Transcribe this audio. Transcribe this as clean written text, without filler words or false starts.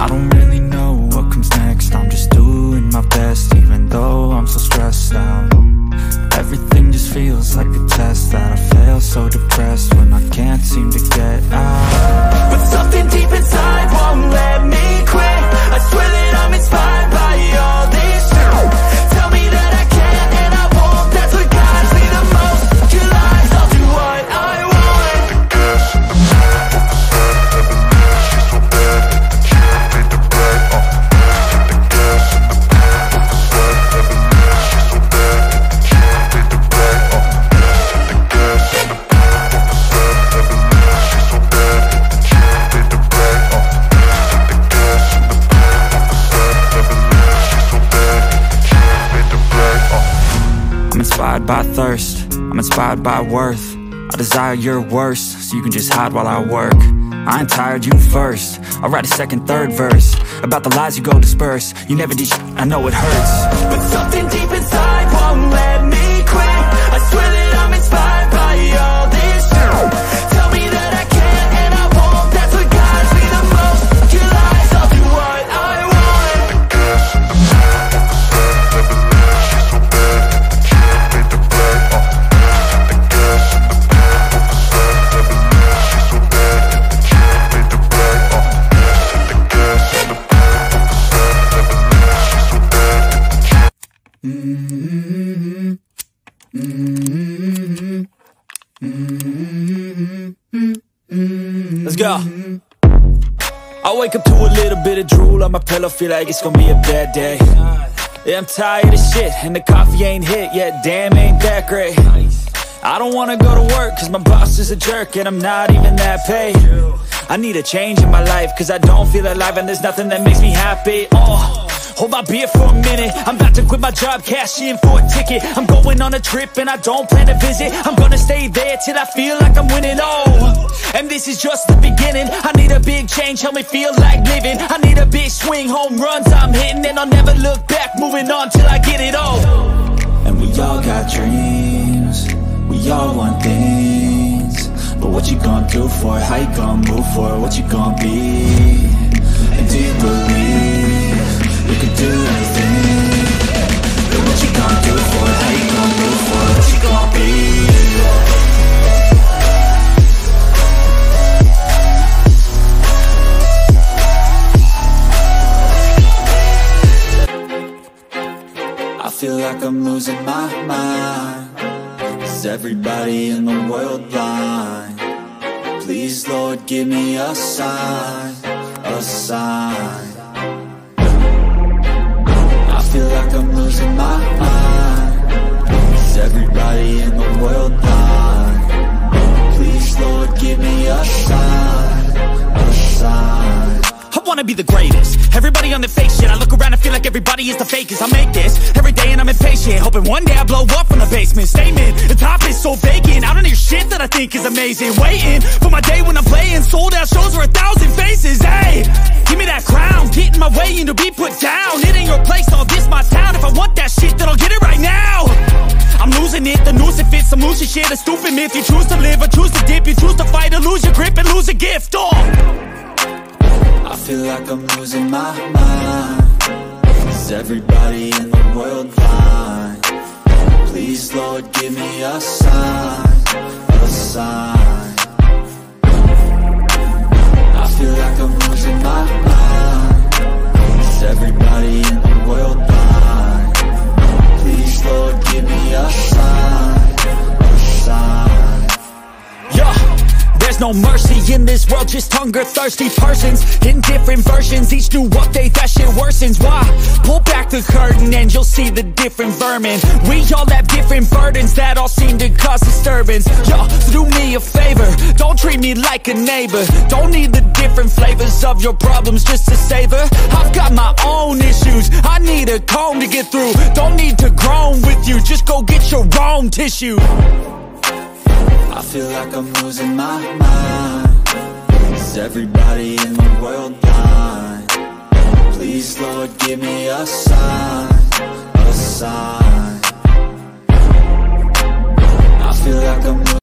I don't really know what comes next, I'm just doing my best, even though I'm so stressed out. Everything just feels like a test that I fail, so depressed when I can't seem to get out. But something deep inside won't let me quit. I swear that I'm inspired by all this shit. Tell me that I can and I won't, that's what guides me the most. Your lies, I'll do what I want. By thirst, I'm inspired by worth. I desire your worst, so you can just hide while I work. I ain't tired, you first. I'll write a second, third verse about the lies you go disperse. You never did shit, I know it hurts. But something deep inside won't let me quit. I swear that I'm inspired by all this shit. Tell me that I can and I won't, that's what guides me the most. Your lies, I'll do what I want. Let's go. I wake up to a little bit of drool on my pillow, feel like it's gonna be a bad day. Yeah, I'm tired of shit, and the coffee ain't hit yet, damn, ain't that great. I don't wanna go to work, cause my boss is a jerk, and I'm not even that paid. I need a change in my life, cause I don't feel alive, and there's nothing that makes me happy. Hold my beer for a minute, I'm about to quit my job, cash in for a ticket. I'm going on a trip and I don't plan to visit. I'm gonna stay there till I feel like I'm winning, and this is just the beginning. I need a big change, help me feel like living. I need a big swing, home runs I'm hitting, and I'll never look back, moving on till I get it all. And we all got dreams, we all want things, but what you gonna do for it? How you gonna move for it? What you gonna be? And do you believe you can do anything? But what you gonna do for it? How you gonna move for it? What you gonna be? I feel like I'm losing my mind. Is everybody in the world blind? Please, Lord, give me a sign, a sign. I feel like I'm losing my mind. Is everybody in the world blind? Please, Lord, give me a sign, a sign. I wanna be the greatest. Everybody on the fake shit. I look around and feel like everybody is the fakest. I make this every day and I'm impatient, hoping one day I blow up from the basement. Statement, the top is so vacant. I don't hear shit that I think is amazing. Waiting for my day when I'm playing sold out shows for 1,000 faces. Hey, give me that crown, get in my way and to be put down. It ain't your place, all this my town. If I want that shit, then I'll get it right now. I'm losing it, the noose it fits. I'm losing shit, a stupid myth. You choose to live or choose to dip. You choose to fight or lose your grip and lose a gift. I feel like I'm losing my mind. Is everybody in the world blind? Please, Lord, give me a sign, a sign. I feel like I'm losing my mind. Is everybody in the world blind? Please, Lord, give me a sign, a sign. Yeah. There's no mercy in this world, just hunger-thirsty persons in different versions. Each new update, that shit worsens. Why? Pull back the curtain and you'll see the different vermin. We all have different burdens that all seem to cause disturbance. Yo, so do me a favor, don't treat me like a neighbor. Don't need the different flavors of your problems just to savor. I've got my own issues, I need a comb to get through. Don't need to groan with you, just go get your own tissue. I feel like I'm losing my mind. Is everybody in the world blind? Please, Lord, give me a sign,